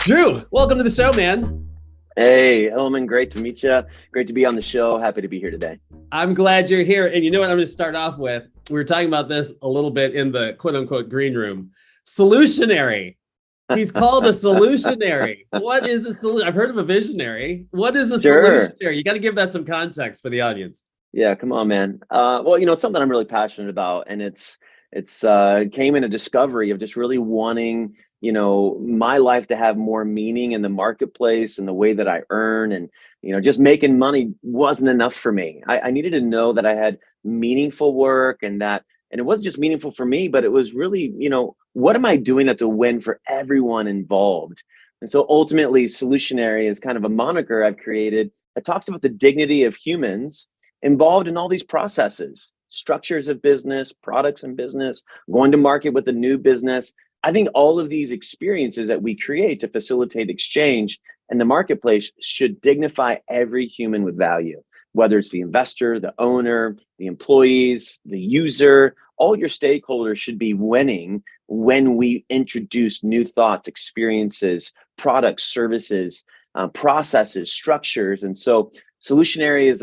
Drew, welcome to the show, man. Hey, Hilmon, great to meet you. Great to be on the show. Happy to be here today. I'm glad you're here. And you know what I'm going to start off with? We were talking about this a little bit in the quote unquote green room. Solutionary. He's called a solutionary. What is a solution? I've heard of a visionary. What is a Sure. solutionary? You got to give that some context for the audience. Yeah, come on, man. It's something I'm really passionate about, and it's came in a discovery of just really wanting, my life to have more meaning in the marketplace and the way that I earn, and just making money wasn't enough for me. I needed to know that I had meaningful work, and it wasn't just meaningful for me, but it was really, what am I doing that's a win for everyone involved? And so ultimately, solutionary is kind of a moniker I've created that talks about the dignity of humans involved in all these processes, structures of business, products in business, going to market with a new business. I think all of these experiences that we create to facilitate exchange in the marketplace should dignify every human with value, whether it's the investor, the owner, the employees, the user. All your stakeholders should be winning when we introduce new thoughts, experiences, products, services, processes, structures. And so solutionary is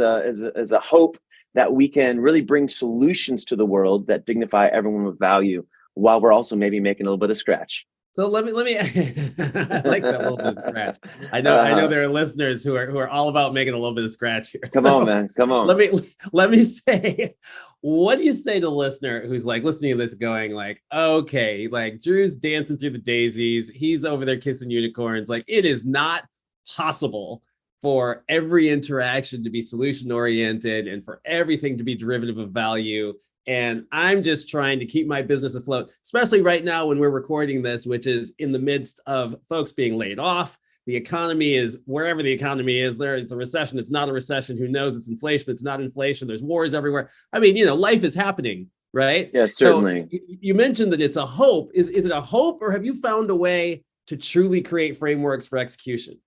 a hope that we can really bring solutions to the world that dignify everyone with value, while we're also maybe making a little bit of scratch. So let me I like that little bit of scratch. I know Uh, there are listeners who are all about making a little bit of scratch here. Come on, So man. Come let on. me say, what do you say to the listener who's like listening to this going like, okay, like Drew's dancing through the daisies, he's over there kissing unicorns. Like it is not possible for every interaction to be solution oriented and for everything to be derivative of value. And I'm just trying to keep my business afloat, especially right now when we're recording this, which is in the midst of folks being laid off. The economy is wherever the economy is, there it's a recession. It's not a recession. Who knows? It's inflation. It's not inflation. There's wars everywhere. I mean, life is happening, right? Yeah, So certainly. you mentioned that it's a hope. Is it a hope, or have you found a way to truly create frameworks for execution?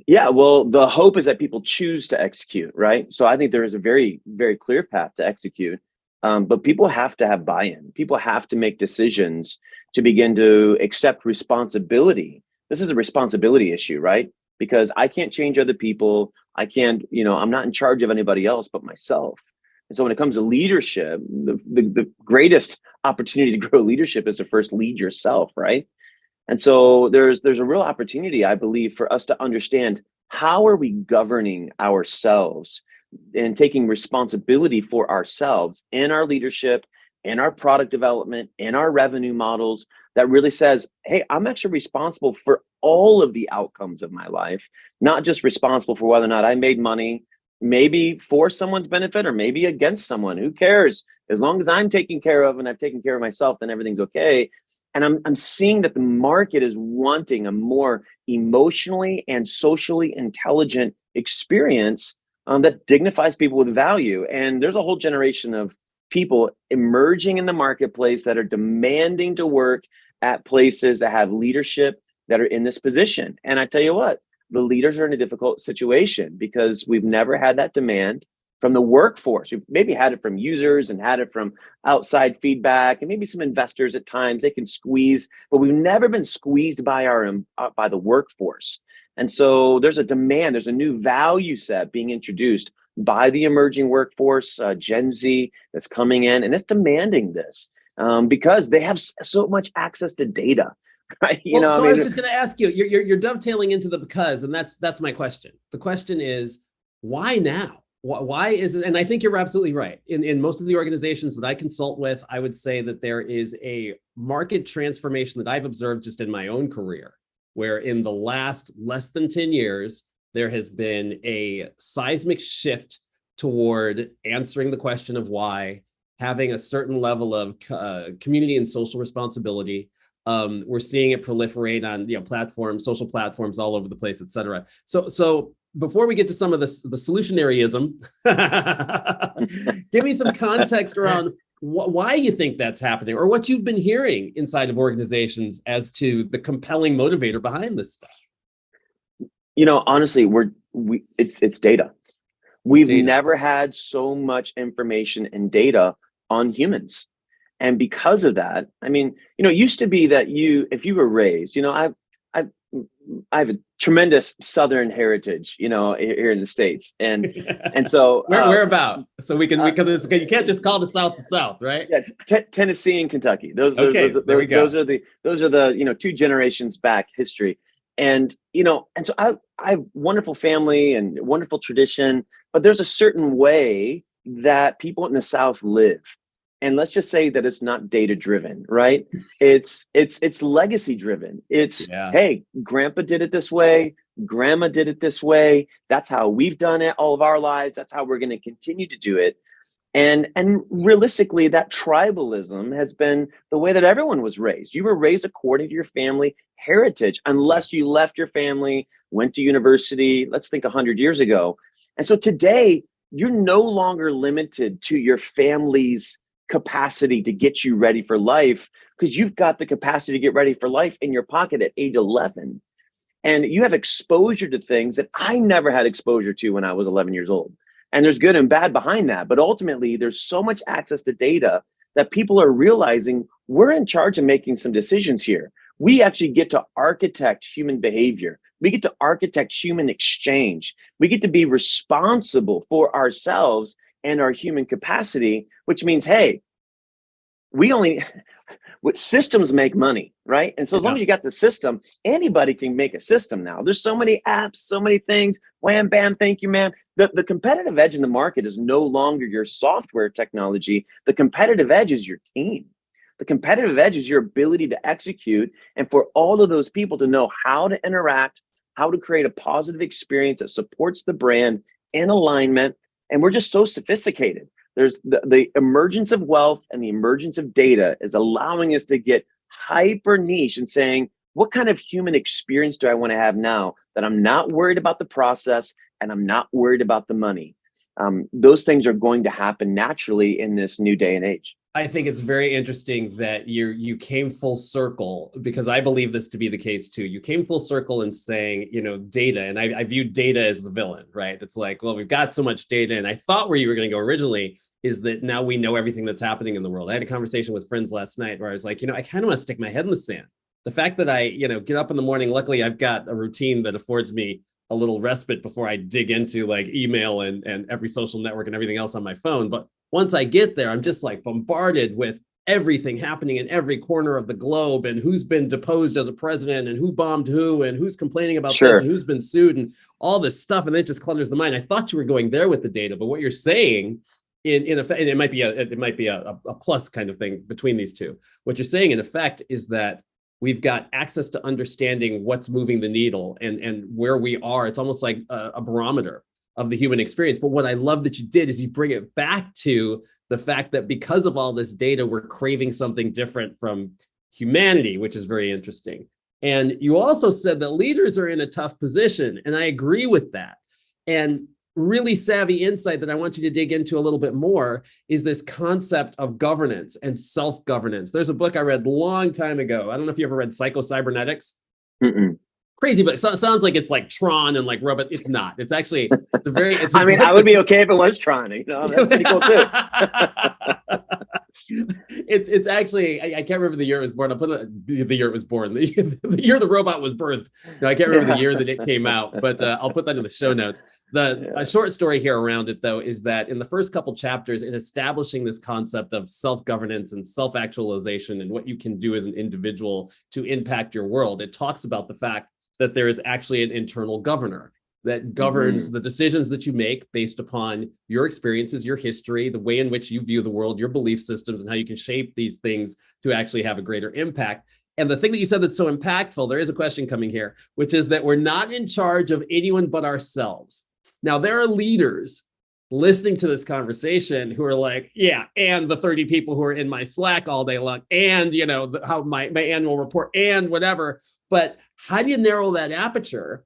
Yeah, well, the hope is that people choose to execute, right? So I think there is a very, very clear path to execute. But people have to have buy-in. People have to make decisions to begin to accept responsibility. This is a responsibility issue, right? Because I can't change other people. I can't, I'm not in charge of anybody else but myself. And so when it comes to leadership, the greatest opportunity to grow leadership is to first lead yourself, right? And so there's a real opportunity, I believe, for us to understand how are we governing ourselves and taking responsibility for ourselves in our leadership, in our product development, in our revenue models that really says, hey, I'm actually responsible for all of the outcomes of my life, not just responsible for whether or not I made money, maybe for someone's benefit or maybe against someone. Who cares? As long as I'm taken care of and I've taken care of myself, then everything's okay. And I'm seeing that the market is wanting a more emotionally and socially intelligent experience that dignifies people with value. And there's a whole generation of people emerging in the marketplace that are demanding to work at places that have leadership that are in this position. And I tell you what, the leaders are in a difficult situation because we've never had that demand from the workforce. We've maybe had it from users and had it from outside feedback and maybe some investors at times. They can squeeze, but we've never been squeezed by by the workforce. And so there's a demand, there's a new value set being introduced by the emerging workforce, Gen Z, that's coming in, and it's demanding this because they have so much access to data, right? Well, so I was just going to ask you. You're dovetailing into the because, and that's my question. The question is, why now? Why is it? And I think you're absolutely right. In most of the organizations that I consult with, I would say that there is a market transformation that I've observed just in my own career, where in the last less than 10 years, there has been a seismic shift toward answering the question of why, having a certain level of community and social responsibility. We're seeing it proliferate on platforms, social platforms all over the place, et cetera. So before we get to some of the solutionaryism, give me some context around why you think that's happening, or what you've been hearing inside of organizations as to the compelling motivator behind this stuff. Honestly, it's data. We've Data. never had so much information and data on humans. And because of that, I mean, it used to be that if you were raised, I have a tremendous Southern heritage, here in the States, and so where about, so we can, because you can't just call the South, right? Yeah, Tennessee and Kentucky. Okay, there we go. Those are the 2 generations back history, and so I have wonderful family and wonderful tradition, but there's a certain way that people in the South live. And let's just say that it's not data driven, right? It's legacy driven. It's, hey, grandpa did it this way, grandma did it this way. That's how we've done it all of our lives. That's how we're going to continue to do it. And realistically, that tribalism has been the way that everyone was raised. You were raised according to your family heritage, unless you left your family, went to university, let's think 100 years ago. And so today, you're no longer limited to your family's capacity to get you ready for life, because you've got the capacity to get ready for life in your pocket at age 11. And you have exposure to things that I never had exposure to when I was 11 years old. And there's good and bad behind that. But ultimately, there's so much access to data that people are realizing we're in charge of making some decisions here. We actually get to architect human behavior. We get to architect human exchange. We get to be responsible for ourselves and our human capacity, which means, hey, systems make money, right? And so as long as you got the system, anybody can make a system now. There's so many apps, so many things. Wham, bam, thank you, man. The competitive edge in the market is no longer your software technology. The competitive edge is your team. The competitive edge is your ability to execute, and for all of those people to know how to interact, how to create a positive experience that supports the brand in alignment. And we're just so sophisticated. There's the emergence of wealth and the emergence of data is allowing us to get hyper niche and saying, what kind of human experience do I want to have now that I'm not worried about the process and I'm not worried about the money? Those things are going to happen naturally in this new day and age. I think it's very interesting that you came full circle, because I believe this to be the case too. You came full circle in saying, data, and I view data as the villain, right? It's like, well, we've got so much data, and I thought where you were going to go originally is that now we know everything that's happening in the world. I had a conversation with friends last night where I was like, I kind of want to stick my head in the sand. The fact that I, get up in the morning, luckily I've got a routine that affords me a little respite before I dig into like email and every social network and everything else on my phone. But once I get there, I'm just like bombarded with everything happening in every corner of the globe, and who's been deposed as a president, and who bombed who, and who's complaining about this, and who's been sued, and all this stuff. And it just clutters the mind. I thought you were going there with the data, but what you're saying in effect, and it might be a plus kind of thing between these two. What you're saying in effect is that we've got access to understanding what's moving the needle and where we are. It's almost like a barometer of the human experience. But what I love that you did is you bring it back to the fact that because of all this data, we're craving something different from humanity, which is very interesting. And you also said that leaders are in a tough position, and I agree with that. And really savvy insight that I want you to dig into a little bit more is this concept of governance and self-governance. There's a book I read a long time ago. I don't know if you ever read Psycho-Cybernetics. Mm-mm. Crazy, but it sounds like it's like Tron and like robot. It's not. It's actually, I would be okay if it was Tron. That's pretty cool too. It's actually, I can't remember the year it was born. I'll put the year it was born, the year the robot was birthed. No, I can't remember the year that it came out, but I'll put that in the show notes. A short story here around it, though, is that in the first couple chapters, in establishing this concept of self-governance and self-actualization and what you can do as an individual to impact your world, it talks about the fact that there is actually an internal governor that governs the decisions that you make based upon your experiences, your history, the way in which you view the world, your belief systems, and how you can shape these things to actually have a greater impact. And the thing that you said that's so impactful, there is a question coming here, which is that we're not in charge of anyone but ourselves. Now, there are leaders listening to this conversation who are like, yeah, and the 30 people who are in my Slack all day long, and, how my annual report and whatever. But how do you narrow that aperture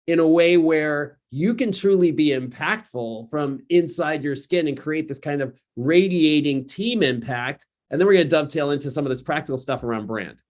in a way where you can truly be impactful from inside your skin and create this kind of radiating team impact? And then we're going to dovetail into some of this practical stuff around brand.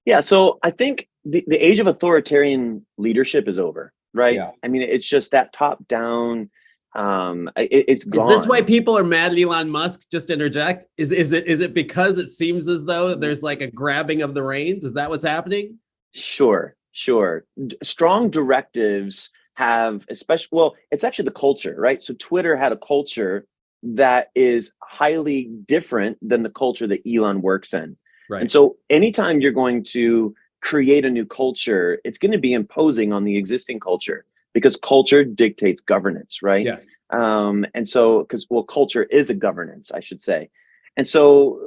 Yeah. So I think the age of authoritarian leadership is over, right? Yeah. I mean, it's just that top down. It's gone. Is this why people are mad at Elon Musk? Just to interject. Is it because it seems as though there's like a grabbing of the reins? Is that what's happening? Sure. Sure. Strong directives have, especially, well, it's actually the culture, right? So Twitter had a culture that is highly different than the culture that Elon works in. And Right. so anytime you're going to create a new culture, it's going to be imposing on the existing culture because culture dictates governance, right? Yes. And so, because, well, culture is a governance, I should say. And so,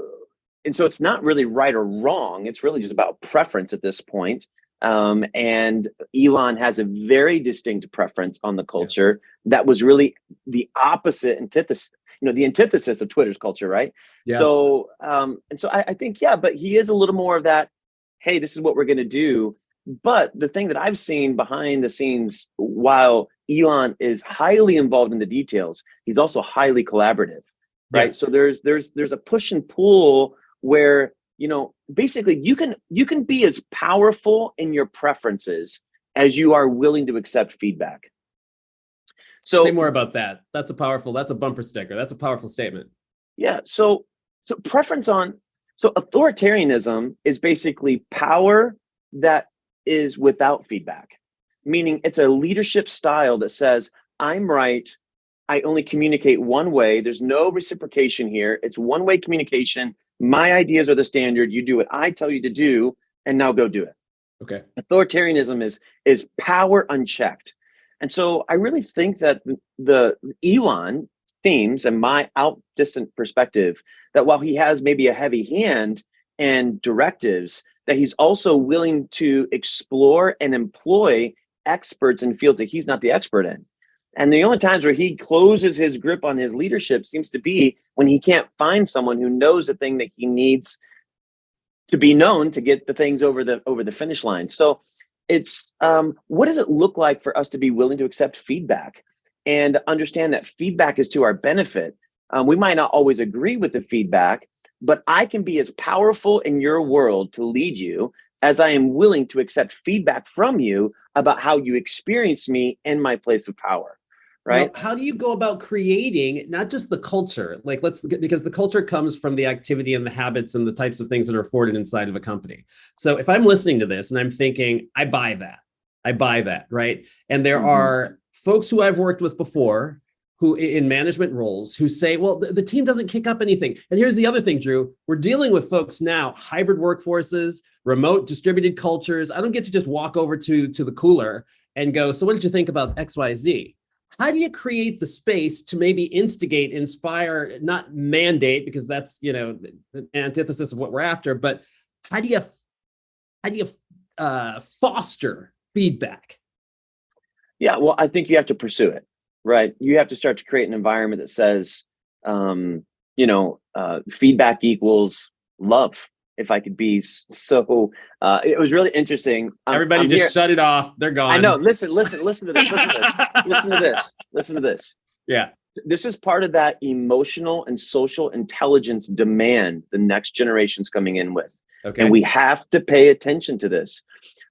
and so it's not really right or wrong. It's really just about preference at this point. And Elon has a very distinct preference on the Yeah. culture that was really the opposite antithesis, the antithesis of Twitter's culture, right? Yeah. So, and so I think, yeah, but he is a little more of that, hey, this is what we're going to do. But the thing that I've seen behind the scenes, while Elon is highly involved in the details, he's also highly collaborative, right? Yes. So there's a push and pull where basically you can be as powerful in your preferences as you are willing to accept feedback. Say So more about that. That's a bumper sticker. That's a powerful statement. yeah, so preference on so authoritarianism is basically power that is without feedback, meaning it's a leadership style that says, I'm right, I only communicate one way. There's no reciprocation here. It's one-way communication. My ideas are the standard. You do what I tell you to do, and now go do it. Okay. Authoritarianism is power unchecked. And so I really think that the Elon themes and my out distant perspective that while he has maybe a heavy hand and directives, that he's also willing to explore and employ experts in fields that he's not the expert in. And the only times where he closes his grip on his leadership seems to be when he can't find someone who knows the thing that he needs to be known to get the things over the finish line. So it's what does it look like for us to be willing to accept feedback and understand that feedback is to our benefit? We might not always agree with the feedback, but I can be as powerful in your world to lead you as I am willing to accept feedback from you about how you experience me in my place of power. Now, Right. how do you go about creating not just the culture, like because the culture comes from the activity and the habits and the types of things that are afforded inside of a company. So if I'm listening to this and I'm thinking, I buy that, right? And there Mm-hmm. are folks who I've worked with before who in management roles who say, well, the team doesn't kick up anything. And here's the other thing, Drew, we're dealing with folks now, hybrid workforces, remote distributed cultures. I don't get to just walk over to the cooler and go, so what did you think about XYZ? How do you create the space to maybe instigate, inspire, not mandate, because that's the antithesis of what we're after, but how do you foster feedback? Yeah, well, I think you have to pursue it, right? You have to start to create an environment that says, feedback equals love. If I could be so, it was really interesting. Everybody I'm just here. shut it off. They're I know. gone. Listen to this. Listen to this. Listen to this. Listen to this. Yeah. This is part of that emotional and social intelligence demand the next generation's coming in with, and Okay. we have to pay attention to this.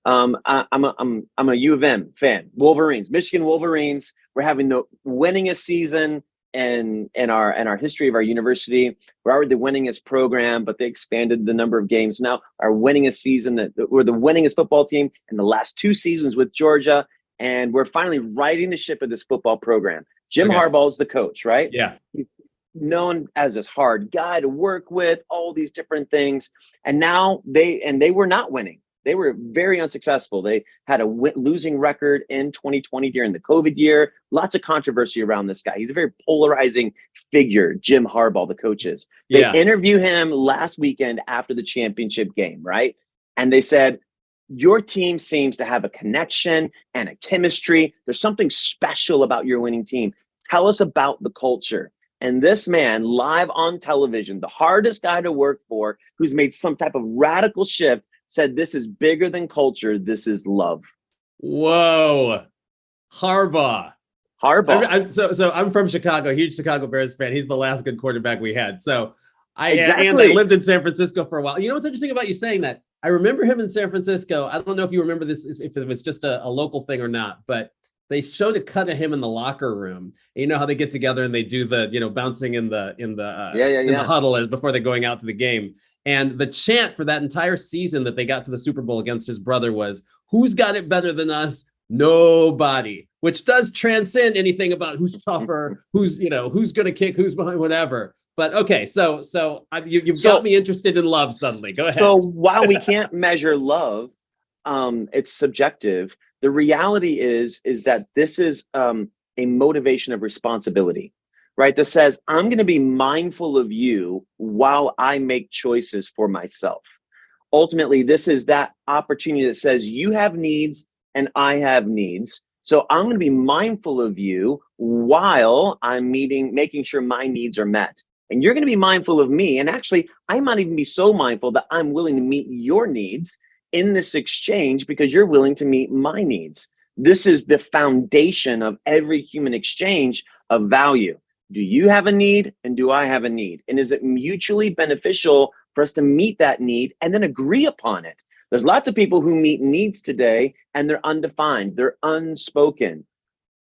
I'm a U of M fan. Wolverines, Michigan Wolverines. We're having the winningest season in our history of our university. We're already the winningest program, but they expanded the number of games. Now our winningest season, that we're the winningest football team in the last 2 seasons with Georgia, and we're finally riding the ship of this football program. Jim Okay. Harbaugh is the coach, right? Yeah. He's known as this hard guy to work with, all these different things, and now they were not winning. They were very unsuccessful. They had a losing record in 2020 during the COVID year. Lots of controversy around this guy. He's a very polarizing figure, Jim Harbaugh, the coaches. They Yeah. interviewed him last weekend after the championship game, right? And they said, your team seems to have a connection and a chemistry. There's something special about your winning team. Tell us about the culture. And this man, live on television, the hardest guy to work for, who's made some type of radical shift, said, this is bigger than culture. This is love. Whoa. Harbaugh. Harbaugh. So I'm from Chicago, huge Chicago Bears fan. He's the last good quarterback we had. So I Exactly. lived in San Francisco for a while. You know what's interesting about you saying that? I remember him in San Francisco. I don't know if you remember this, if it was just a local thing or not, but they showed a cut of him in the locker room. And you know how they get together and they do the bouncing in the huddle as before they're going out to the game. And the chant for that entire season that they got to the Super Bowl against his brother was, who's got it better than us? Nobody, which does transcend anything about who's tougher, who's going to kick, who's behind, whatever. But okay, so you've got me interested in love suddenly. Go ahead. So while we can't measure love, it's subjective. The reality is that this is a motivation of responsibility, right? That says, I'm going to be mindful of you while I make choices for myself. Ultimately, this is that opportunity that says you have needs and I have needs. So I'm going to be mindful of you while I'm making sure my needs are met. And you're going to be mindful of me. And actually, I might even be so mindful that I'm willing to meet your needs in this exchange because you're willing to meet my needs. This is the foundation of every human exchange of value. Do you have a need and do I have a need? And is it mutually beneficial for us to meet that need and then agree upon it? There's lots of people who meet needs today and they're undefined, they're unspoken.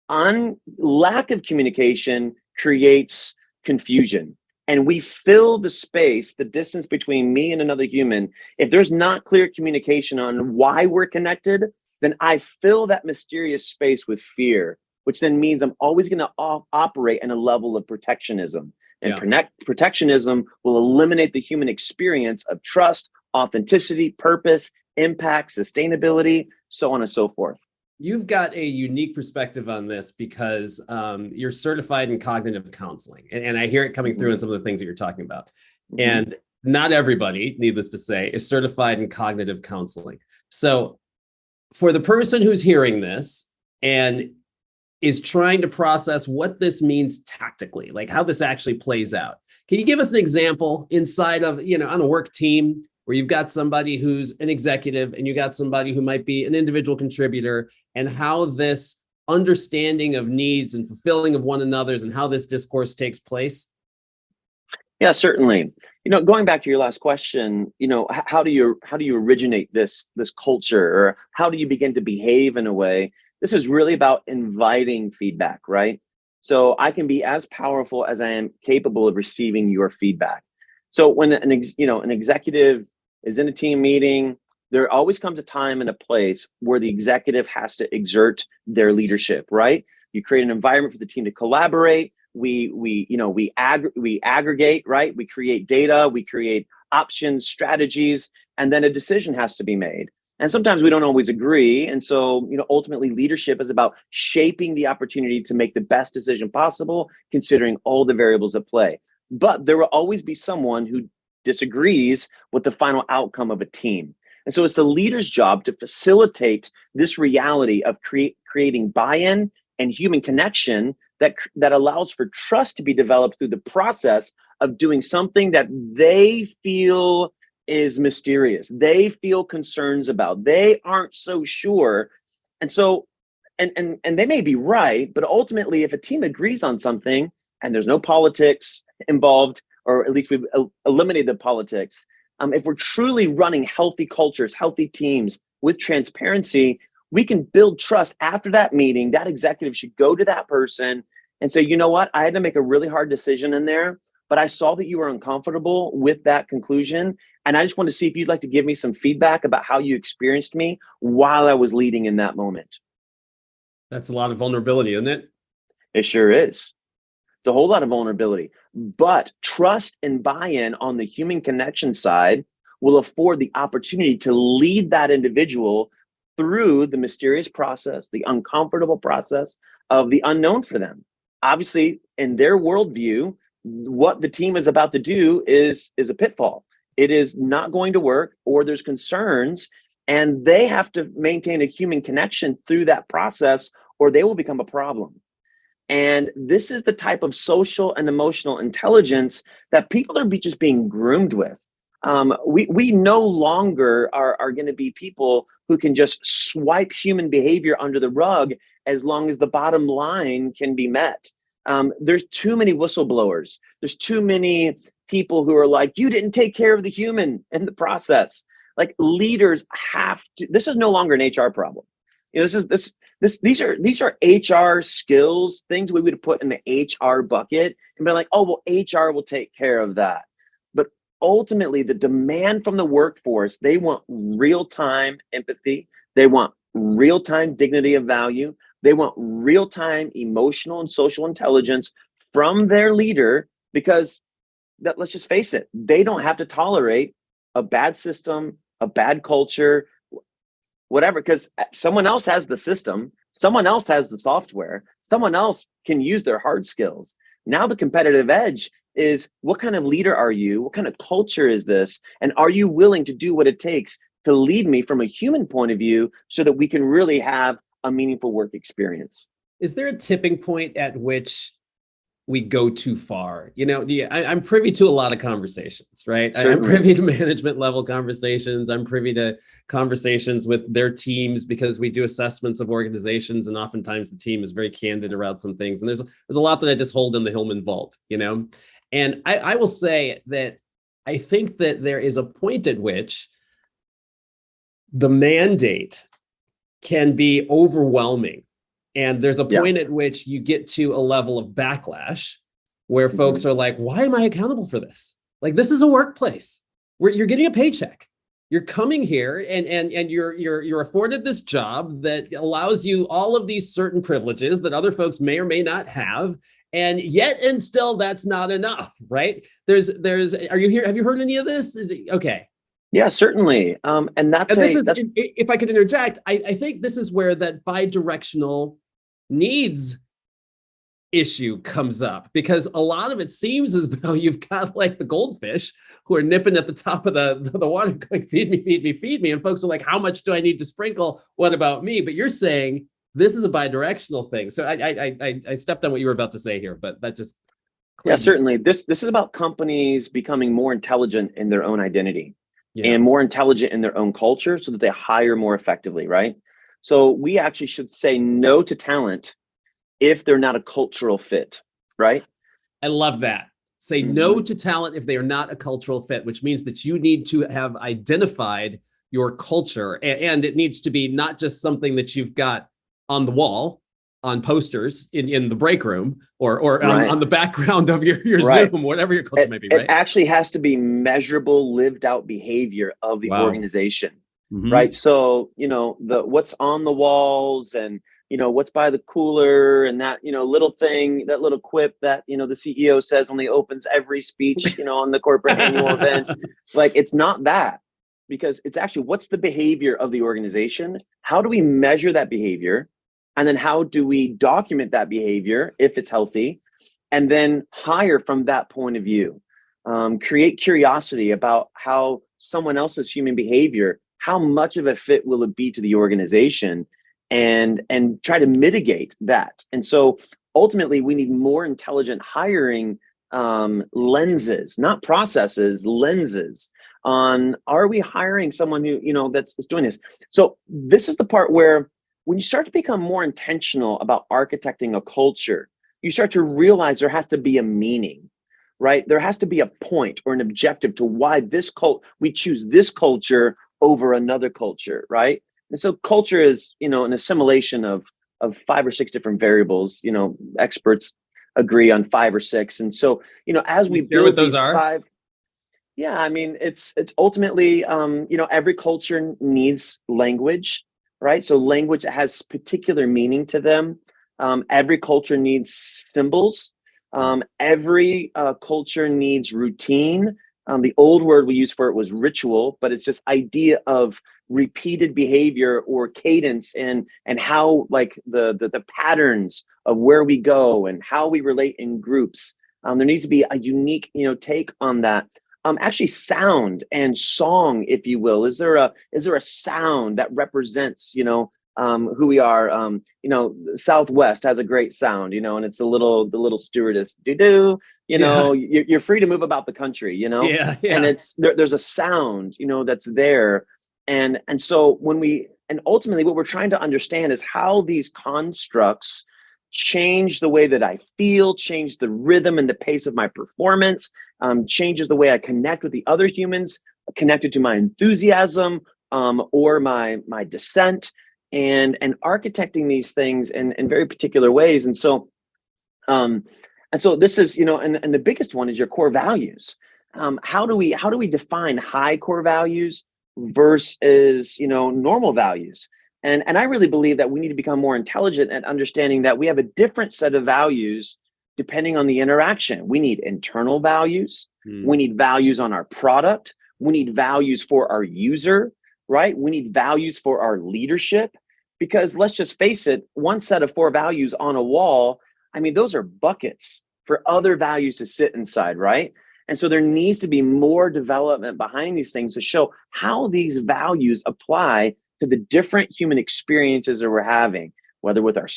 Lack of communication creates confusion. And we fill the space, the distance between me and another human. If there's not clear communication on why we're connected, then I fill that mysterious space with fear, which then means I'm always going to operate in a level of protectionism. And protectionism will eliminate the human experience of trust, authenticity, purpose, impact, sustainability, so on and so forth. You've got a unique perspective on this because you're certified in cognitive counseling. And I hear it coming through in some of the things that you're talking about. And not everybody, needless to say, is certified in cognitive counseling. So for the person who's hearing this and is trying to process what this means tactically, like how this actually plays out, can you give us an example inside of, on a work team where you've got somebody who's an executive and you got somebody who might be an individual contributor, and how this understanding of needs and fulfilling of one another's and how this discourse takes place? Yeah, certainly. Going back to your last question, how do you originate this culture, or how do you begin to behave in a way? This is really about inviting feedback, right? So I can be as powerful as I am capable of receiving your feedback. So when an executive is in a team meeting, there always comes a time and a place where the executive has to exert their leadership, right? You create an environment for the team to collaborate. We aggregate, right? We create data, we create options, strategies, and then a decision has to be made. And sometimes we don't always agree. And so, ultimately leadership is about shaping the opportunity to make the best decision possible, considering all the variables at play. But there will always be someone who disagrees with the final outcome of a team. And so it's the leader's job to facilitate this reality of creating buy-in and human connection that allows for trust to be developed through the process of doing something that they feel is mysterious. They feel concerns about. They aren't so sure. And so, and they may be right, but ultimately if a team agrees on something and there's no politics involved, or at least we've eliminated the politics, if we're truly running healthy cultures, healthy teams with transparency, we can build trust. After that meeting, that executive should go to that person and say, you know what, I had to make a really hard decision in there, but I saw that you were uncomfortable with that conclusion. And I just want to see if you'd like to give me some feedback about how you experienced me while I was leading in that moment. That's a lot of vulnerability, isn't it? It sure is. It's a whole lot of vulnerability. But trust and buy-in on the human connection side will afford the opportunity to lead that individual through the mysterious process, the uncomfortable process of the unknown for them. Obviously, in their worldview, what the team is about to do is a pitfall. It is not going to work, or there's concerns, and they have to maintain a human connection through that process, or they will become a problem. And this is the type of social and emotional intelligence that people are just being groomed with. We no longer are going to be people who can just swipe human behavior under the rug as long as the bottom line can be met. There's too many whistleblowers. There's too many people who are like, you didn't take care of the human in the process. Like, leaders have to. This is no longer an HR problem. These are HR skills, things we would put in the HR bucket and be like, oh, well, HR will take care of that. But ultimately, the demand from the workforce, they want real-time empathy. They want real-time dignity of value. They want real-time emotional and social intelligence from their leader, because let's just face it, they don't have to tolerate a bad system, a bad culture, whatever, because someone else has the system, someone else has the software, someone else can use their hard skills. Now the competitive edge is, what kind of leader are you? What kind of culture is this? And are you willing to do what it takes to lead me from a human point of view so that we can really have a meaningful work experience? Is there a tipping point at which we go too far? I'm privy to a lot of conversations, right? I'm privy to management level conversations. I'm privy to conversations with their teams, because we do assessments of organizations, and oftentimes the team is very candid around some things. And there's a lot that I just hold in the Hilmon vault, And I will say that I think that there is a point at which the mandate can be overwhelming. And there's a point at which you get to a level of backlash where folks are like, why am I accountable for this? Like, this is a workplace where you're getting a paycheck. You're coming here and you're afforded this job that allows you all of these certain privileges that other folks may or may not have. And yet, and still, that's not enough, right? Are you here? Have you heard any of this? Okay. Yeah, certainly. If I could interject, I think this is where that bidirectional needs issue comes up, because a lot of it seems as though you've got like the goldfish who are nipping at the top of the water going, feed me, feed me, feed me. And folks are like, how much do I need to sprinkle? What about me? But you're saying this is a bidirectional thing. So I stepped on what you were about to say here, but that just. Yeah, certainly. This is about companies becoming more intelligent in their own identity. And more intelligent in their own culture so that they hire more effectively, right? So we actually should say no to talent if they're not a cultural fit, right? I love that. Say no to talent if they are not a cultural fit, which means that you need to have identified your culture, and it needs to be not just something that you've got on the wall, on posters in the break room, or on the background of your Zoom, whatever your culture may be, right? It actually has to be measurable, lived out behavior of the organization, right? So, what's on the walls, and, what's by the cooler, and that, little thing, that little quip that, the CEO says when he opens every speech, on the corporate annual event. Like, it's not that, because it's actually, what's the behavior of the organization? How do we measure that behavior? And then how do we document that behavior if it's healthy, and then hire from that point of view? Create curiosity about how someone else's human behavior, how much of a fit will it be to the organization, and try to mitigate that. And so ultimately we need more intelligent hiring lenses, not processes, lenses on, are we hiring someone who, that's doing this? So this is the part where, when you start to become more intentional about architecting a culture, you start to realize there has to be a meaning, right? There has to be a point or an objective to why we choose this culture over another culture, right? And so culture is, an assimilation of 5 or 6 different variables. Experts agree on 5 or 6. And so, as we build these 5, it's ultimately, every culture needs language. Right? So language has particular meaning to them. Every culture needs symbols. Every culture needs routine. The old word we used for it was ritual, but it's just idea of repeated behavior or cadence, and how, like, the patterns of where we go and how we relate in groups. There needs to be a unique, take on that. Actually, sound and song, if you will. Is there a sound that represents, who we are? Southwest has a great sound, and it's the little stewardess do. You're free to move about the country, and it's there's a sound, that's there, and so ultimately what we're trying to understand is how these constructs change the way that I feel, change the rhythm and the pace of my performance, changes the way I connect with the other humans, connected to my enthusiasm, or my dissent, and architecting these things in very particular ways. And so this is, and the biggest one is your core values. How do we define high core values versus, normal values? And I really believe that we need to become more intelligent at understanding that we have a different set of values depending on the interaction. We need internal values. We need values on our product. We need values for our user, right? We need values for our leadership, because let's just face it, one set of 4 values on a wall, I mean, those are buckets for other values to sit inside, right? And so there needs to be more development behind these things to show how these values apply to the different human experiences that we're having, whether with our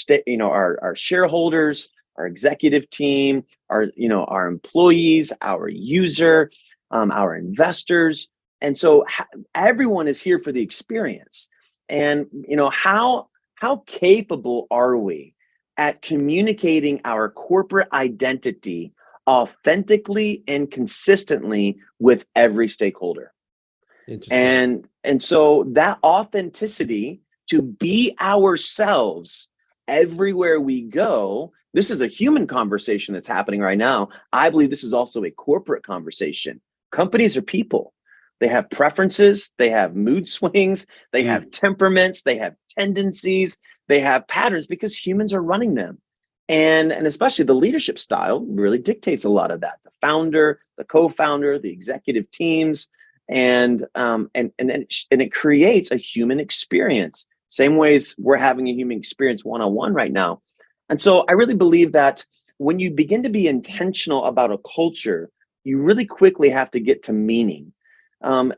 our shareholders, our executive team, our employees, our user, our investors. And so everyone is here for the experience. And how capable are we at communicating our corporate identity authentically and consistently with every stakeholder? And so that authenticity, to be ourselves everywhere we go, this is a human conversation that's happening right now. I believe this is also a corporate conversation. Companies are people. They have preferences, they have mood swings, they have temperaments, they have tendencies, they have patterns, because humans are running them. And especially the leadership style really dictates a lot of that. The founder, the co-founder, the executive teams, and it creates a human experience. Same ways we're having a human experience one-on-one right now. And so I really believe that when you begin to be intentional about a culture, you really quickly have to get to meaning.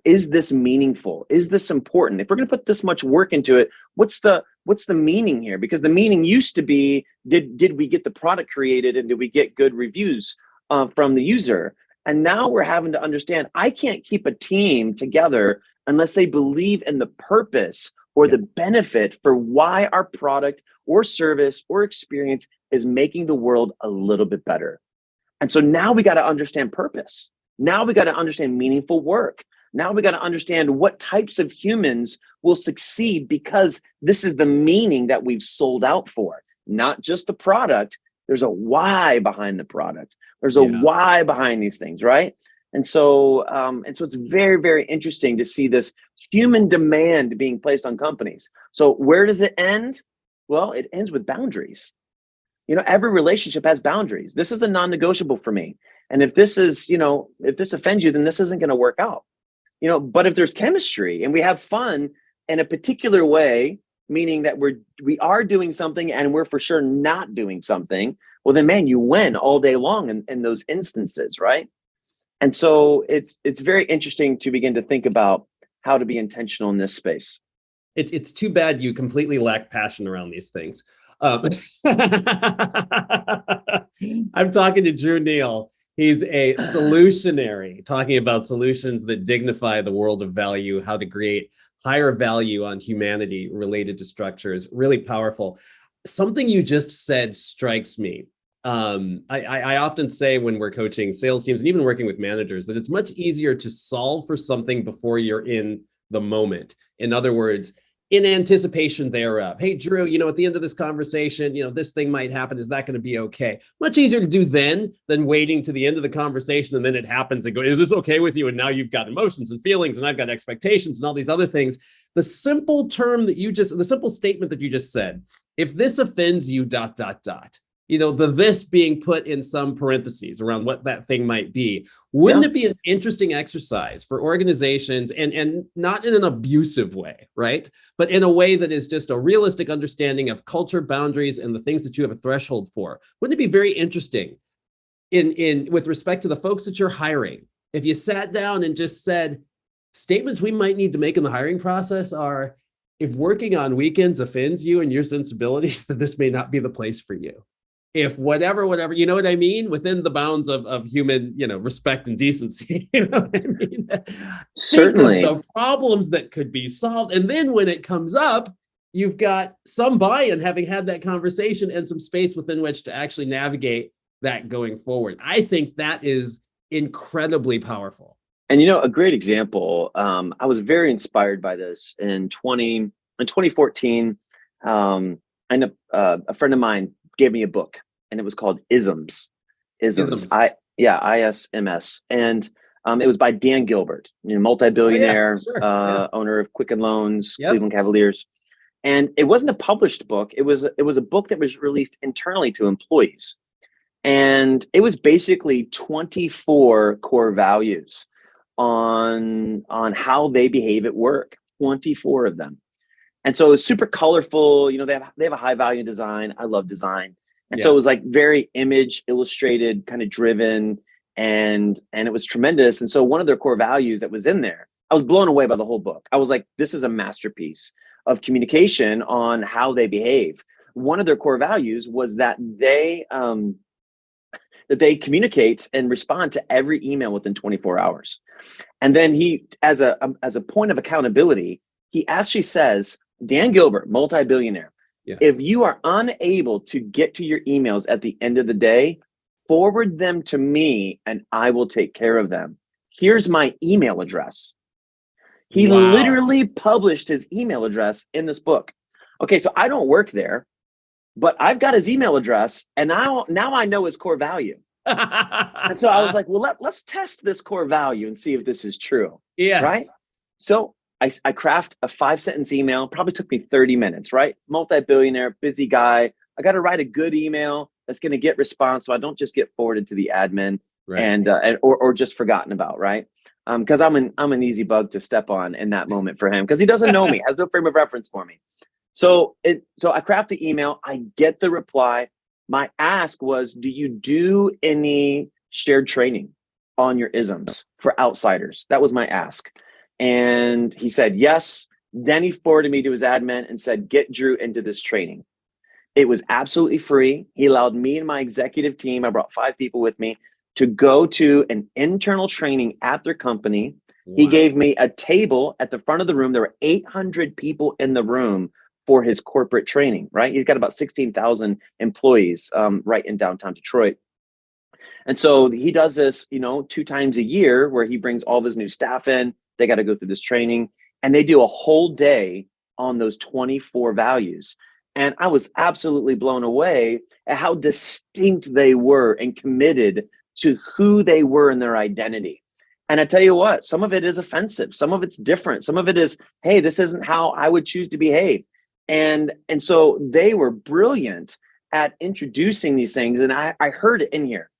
Is this meaningful? Is this important? If we're going to put this much work into it, what's the meaning here? Because the meaning used to be, did we get the product created, and did we get good reviews from the user? And now we're having to understand, I can't keep a team together unless they believe in the purpose or the benefit for why our product or service or experience is making the world a little bit better. And so now we got to understand purpose. Now we got to understand meaningful work. Now we got to understand what types of humans will succeed, because this is the meaning that we've sold out for, not just the product. There's a why behind the product. There's a why behind these things, right? And so it's very, very interesting to see this human demand being placed on companies. So where does it end? Well, it ends with boundaries. Every relationship has boundaries. This is a non-negotiable for me. And if this offends you, then this isn't going to work out. But if there's chemistry and we have fun in a particular way, meaning that we are doing something and we're for sure not doing something, well then, man, you win all day long in those instances, right? And so it's very interesting to begin to think about how to be intentional in this space. It's too bad you completely lack passion around these things. I'm talking to Drew Neal. He's a solutionary, talking about solutions that dignify the world of value, how to create higher value on humanity related to structures. Really powerful. Something you just said strikes me. I often say when we're coaching sales teams and even working with managers that it's much easier to solve for something before you're in the moment. In other words, in anticipation thereof. Hey, Drew, at the end of this conversation, this thing might happen. Is that going to be okay? Much easier to do then than waiting to the end of the conversation and then it happens and go, is this okay with you? And now you've got emotions and feelings and I've got expectations and all these other things. The simple statement that you just said, if this offends you, ... the this being put in some parentheses around what that thing might be. Wouldn't it be an interesting exercise for organizations, and not in an abusive way, right? But in a way that is just a realistic understanding of culture boundaries and the things that you have a threshold for? Wouldn't it be very interesting in with respect to the folks that you're hiring, if you sat down and just said, statements we might need to make in the hiring process are, if working on weekends offends you and your sensibilities, then this may not be the place for you. If whatever, you know what I mean? Within the bounds of human, respect and decency, you know what I mean? Certainly. Think of the problems that could be solved. And then when it comes up, you've got some buy-in, having had that conversation, and some space within which to actually navigate that going forward. I think that is incredibly powerful. And a great example, I was very inspired by this in 2014. And a friend of mine gave me a book, and it was called Isms. ISMS. And it was by Dan Gilbert, multi-billionaire, owner of Quicken Loans, Cleveland Cavaliers. And it wasn't a published book. It was a book that was released internally to employees. And it was basically 24 core values on how they behave at work, 24 of them. And so it was super colorful. You know, they have a high value design. I love design. And so it was like very image illustrated, kind of driven, and it was tremendous. And so one of their core values that was in there, I was blown away by the whole book. I was like, this is a masterpiece of communication on how they behave. One of their core values was that they communicate and respond to every email within 24 hours. And then he, as a point of accountability, he actually says, Dan Gilbert, multi-billionaire, if you are unable to get to your emails at the end of the day, forward them to me and I will take care of them. Here's my email address. He literally published his email address in this book. Okay, so I don't work there, but I've got his email address, and now I know his core value. And so I was like, well, let's test this core value and see if this is true. Yeah. Right. So I craft a 5-sentence email, probably took me 30 minutes, right? Multi-billionaire, busy guy. I got to write a good email that's going to get response, so I don't just get forwarded to the admin or just forgotten about, right? Because I'm an easy bug to step on in that moment for him, because he doesn't know me, has no frame of reference for me. So I craft the email, I get the reply. My ask was, do you do any shared training on your isms for outsiders? That was my ask. And he said, yes. Then he forwarded me to his admin and said, get Drew into this training. It was absolutely free. He allowed me and my executive team, I brought 5 people with me, to go to an internal training at their company. Wow. He gave me a table at the front of the room. There were 800 people in the room for his corporate training, right? He's got about 16,000 employees right in downtown Detroit. And so he does this, 2 times a year, where he brings all of his new staff in. They got to go through this training, and they do a whole day on those 24 values. And I was absolutely blown away at how distinct they were and committed to who they were in their identity. And I tell you what, some of it is offensive. Some of it's different. Some of it is, hey, this isn't how I would choose to behave. And so they were brilliant at introducing these things. And I heard it in here.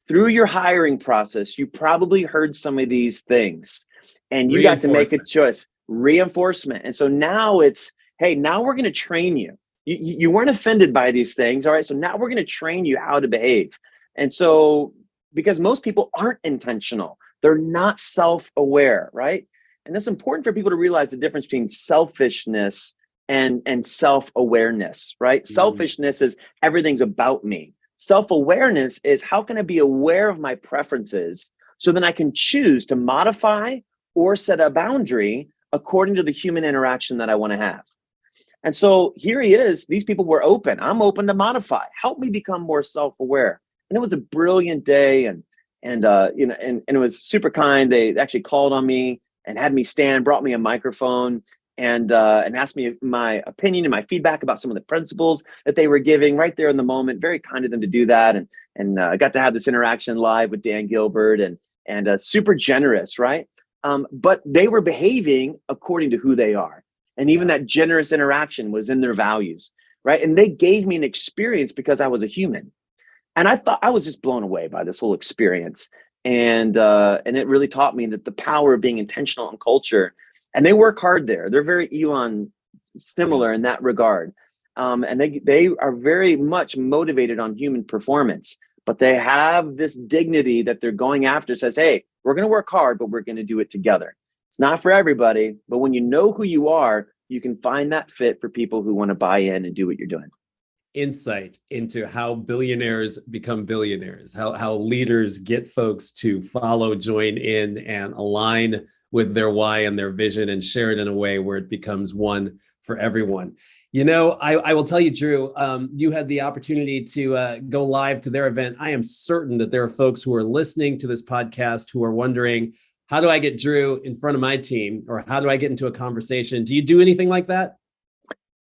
Through your hiring process, you probably heard some of these things, and you got to make a choice. Reinforcement. And so now it's, hey, now we're going to train you. You weren't offended by these things. All right. So now we're going to train you how to behave. And so, because most people aren't intentional, they're not self-aware, right? And that's important for people to realize the difference between selfishness and self-awareness, right? Mm-hmm. Selfishness is everything's about me. Self-awareness is, how can I be aware of my preferences so then I can choose to modify or set a boundary according to the human interaction that I want to have. And so here he is. These people were open. I'm open to modify. Help me become more self-aware. And it was a brilliant day, and it was super kind. They actually called on me and had me stand, brought me a microphone, and asked me my opinion and my feedback about some of the principles that they were giving right there in the moment. Very kind of them to do that, and I got to have this interaction live with Dan Gilbert, and super generous, right? But they were behaving according to who they are, and even that generous interaction was in their values, right? And they gave me an experience because I was a human, and I was just blown away by this whole experience. And it really taught me that the power of being intentional in culture. And they work hard there. They're very Elon similar in that regard. And they are very much motivated on human performance, but they have this dignity that they're going after. Says, hey, we're going to work hard, but we're going to do it together. It's not for everybody, but when you know who you are, you can find that fit for people who want to buy in and do what you're doing. Insight into how billionaires become billionaires, how leaders get folks to follow, join in, and align with their why and their vision, and share it in a way where it becomes one for everyone. I will tell you, Drew, you had the opportunity to go live to their event. I am certain that there are folks who are listening to this podcast who are wondering, how do I get Drew in front of my team, or how do I get into a conversation? Do you do anything like that?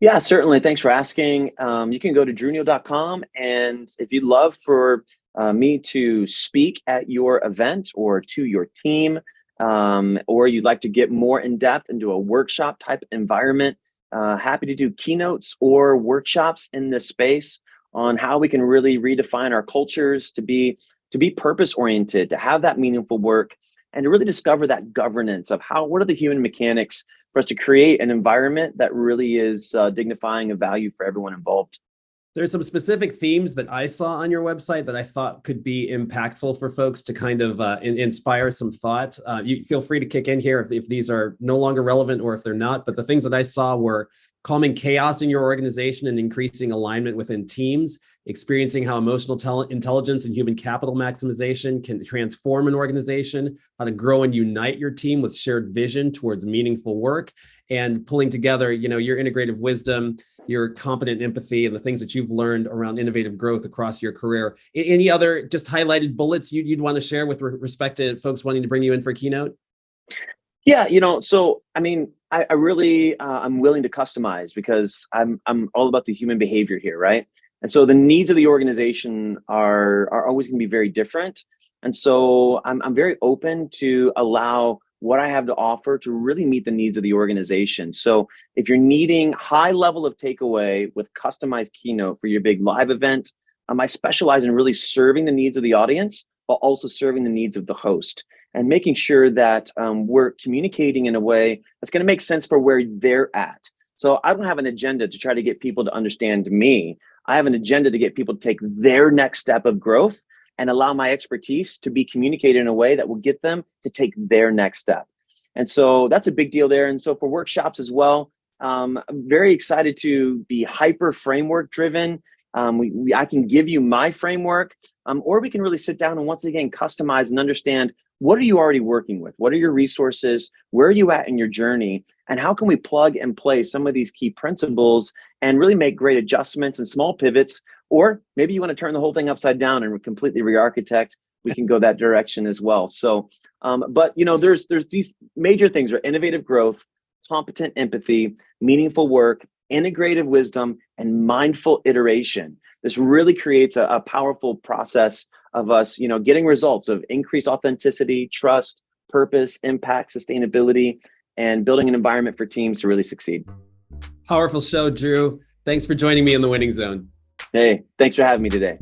Yeah, certainly. Thanks for asking. You can go to drewneal.com, and if you'd love for me to speak at your event or to your team, or you'd like to get more in depth into a workshop type environment, happy to do keynotes or workshops in this space on how we can really redefine our cultures to be purpose oriented, to have that meaningful work, and to really discover that governance of what are the human mechanics for us to create an environment that really is dignifying of value for everyone involved. There's some specific themes that I saw on your website that I thought could be impactful for folks to kind of inspire some thought. You feel free to kick in here if these are no longer relevant or if they're not. But the things that I saw were calming chaos in your organization and increasing alignment within teams, experiencing how emotional intelligence and human capital maximization can transform an organization, how to grow and unite your team with shared vision towards meaningful work, and pulling together, your integrative wisdom, your competent empathy, and the things that you've learned around innovative growth across your career. Any other just highlighted bullets you'd want to share with respect to folks wanting to bring you in for a keynote? Yeah, so I mean, I really I'm willing to customize because I'm all about the human behavior here, right? And so the needs of the organization are always going to be very different. And so I'm very open to allow what I have to offer to really meet the needs of the organization. So if you're needing high level of takeaway with customized keynote for your big live event, I specialize in really serving the needs of the audience, but also serving the needs of the host and making sure that we're communicating in a way that's going to make sense for where they're at. So I don't have an agenda to try to get people to understand me. I have an agenda to get people to take their next step of growth and allow my expertise to be communicated in a way that will get them to take their next step. And so that's a big deal there. And so for workshops as well, I'm very excited to be hyper framework driven. I can give you my framework, or we can really sit down and once again customize and understand, what are you already working with? What are your resources? Where are you at in your journey? And how can we plug and play some of these key principles and really make great adjustments and small pivots? Or maybe you want to turn the whole thing upside down and completely re-architect. We can go that direction as well. So, but there's these major things: are innovative growth, competent empathy, meaningful work, integrative wisdom, and mindful iteration. This really creates a powerful process of us, getting results of increased authenticity, trust, purpose, impact, sustainability, and building an environment for teams to really succeed. Powerful show, Drew. Thanks for joining me in the winning zone. Hey, thanks for having me today.